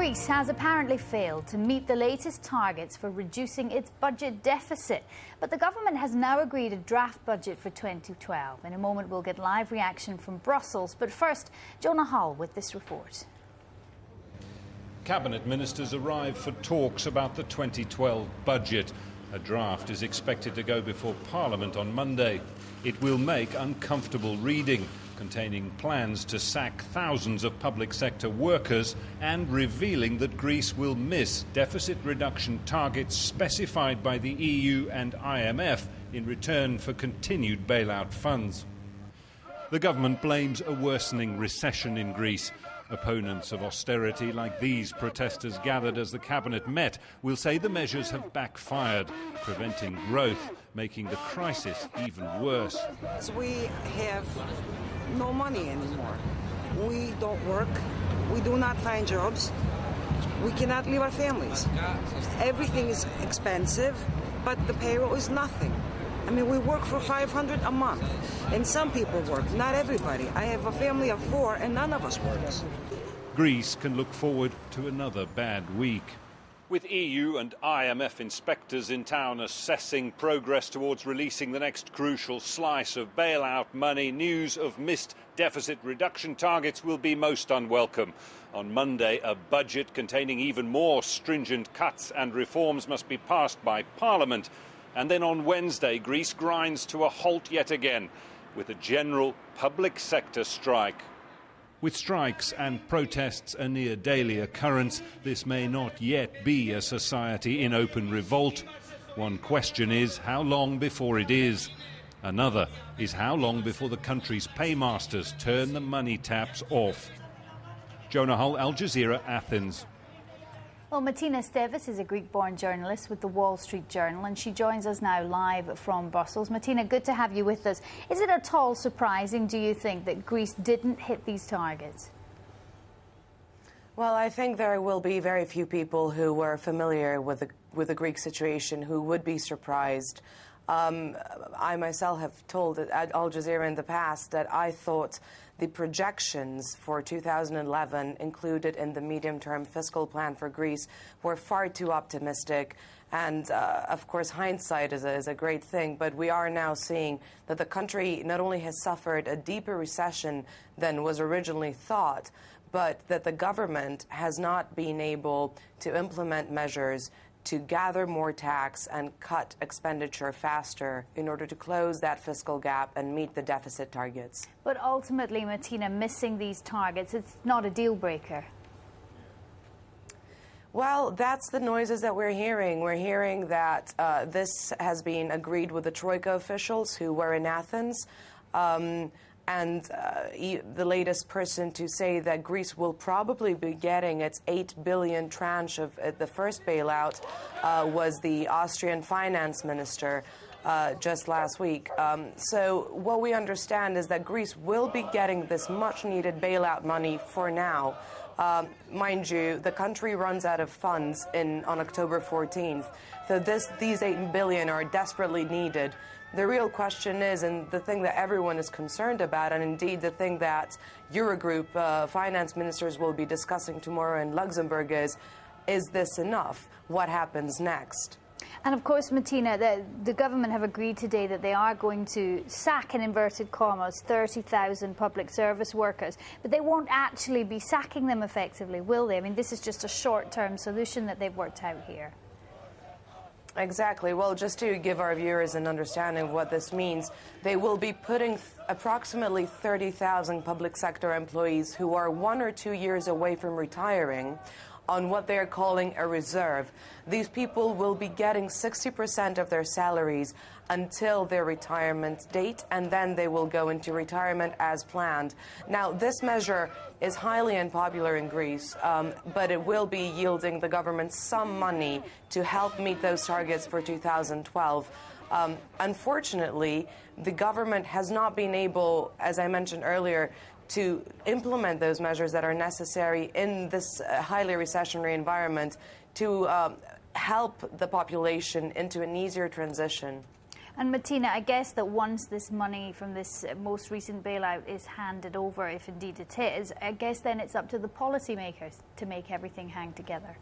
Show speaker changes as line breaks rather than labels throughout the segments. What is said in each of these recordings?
Greece has apparently failed to meet the latest targets for reducing its budget deficit. But the government has now agreed a draft budget for 2012. In a moment, we'll get live reaction from Brussels. But first, Jonah Hull with this report.
Cabinet ministers arrive for talks about the 2012 budget. A draft is expected to go before Parliament on Monday. It will make uncomfortable reading, containing plans to sack thousands of public sector workers and revealing that Greece will miss deficit reduction targets specified by the EU and IMF in return for continued bailout funds. The government blames a worsening recession in Greece. Opponents of austerity like these protesters gathered as the cabinet met will say the measures have backfired, preventing growth, making the crisis even worse.
We have no money anymore. We don't work. We do not find jobs. We cannot leave our families. Everything is expensive, but the payroll is nothing. I mean, we work for $500 a month, and some people work, not everybody. I have a family of 4, and none of us works.
Greece can look forward to another bad week. With EU and IMF inspectors in town assessing progress towards releasing the next crucial slice of bailout money, news of missed deficit reduction targets will be most unwelcome. On Monday, a budget containing even more stringent cuts and reforms must be passed by Parliament. And then on Wednesday, Greece grinds to a halt yet again with a general public sector strike. With strikes and protests a near daily occurrence, this may not yet be a society in open revolt. One question is how long before it is. Another is how long before the country's paymasters turn the money taps off. Jonah Hull, Al Jazeera, Athens.
Well, Martina Stevis is a Greek-born journalist with the Wall Street Journal, and she joins us now live from Brussels. Martina, good to have you with us. Is it at all surprising, do you think, that Greece didn't hit these targets?
Well, I think there will be very few people who were familiar with the Greek situation who would be surprised. I myself have told at Al Jazeera in the past that I thought the projections for 2011 included in the medium-term fiscal plan for Greece were far too optimistic. And, of course, hindsight is a great thing, but we are now seeing that the country not only has suffered a deeper recession than was originally thought, but that the government has not been able to implement measures to gather more tax and cut expenditure faster in order to close that fiscal gap and meet the deficit targets.
But ultimately, Martina, missing these targets, it's not a deal breaker.
Well, that's the noises that we're hearing. We're hearing that this has been agreed with the Troika officials who were in Athens. And the latest person to say that Greece will probably be getting its $8 billion tranche of the first bailout was the Austrian finance minister just last week. So what we understand is that Greece will be getting this much-needed bailout money for now. Mind you, the country runs out of funds on October 14th. So these $8 billion are desperately needed. The real question is, and the thing that everyone is concerned about, and indeed the thing that Eurogroup finance ministers will be discussing tomorrow in Luxembourg is this enough? What happens next?
And of course, Martina, the government have agreed today that they are going to sack, in inverted commas, 30,000 public service workers. But they won't actually be sacking them effectively, will they? I mean, this is just a short-term solution that they've worked out here.
Exactly. Well, just to give our viewers an understanding of what this means, they will be putting approximately 30,000 public sector employees who are 1 or 2 years away from retiring on what they are calling a reserve. These people will be getting 60% of their salaries until their retirement date, and then they will go into retirement as planned. Now, this measure is highly unpopular in Greece, but it will be yielding the government some money to help meet those targets for 2012. Unfortunately, the government has not been able, as I mentioned earlier, to implement those measures that are necessary in this highly recessionary environment to help the population into an easier transition.
And Martina, I guess that once this money from this most recent bailout is handed over, if indeed it is, I guess then it's up to the policymakers to make everything hang together.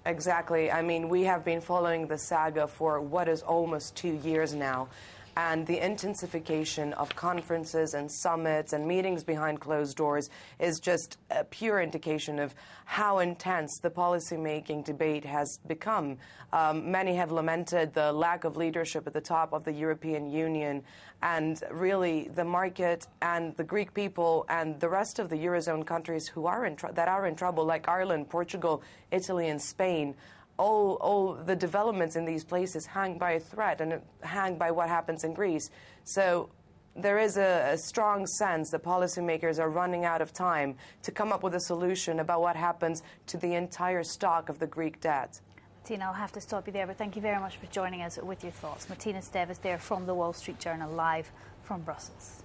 Exactly. I mean, we have been following the saga for what is almost 2 years now. And the intensification of conferences and summits and meetings behind closed doors is just a pure indication of how intense the policymaking debate has become. Many have lamented the lack of leadership at the top of the European Union, and really the market and the Greek people and the rest of the Eurozone countries who are that are in trouble, like Ireland, Portugal, Italy and Spain. All the developments in these places hang by a thread and hang by what happens in Greece. So there is a strong sense that policymakers are running out of time to come up with a solution about what happens to the entire stock of the Greek debt.
Martina, I'll have to stop you there, but thank you very much for joining us with your thoughts. Martina Stevis there from the Wall Street Journal, live from Brussels.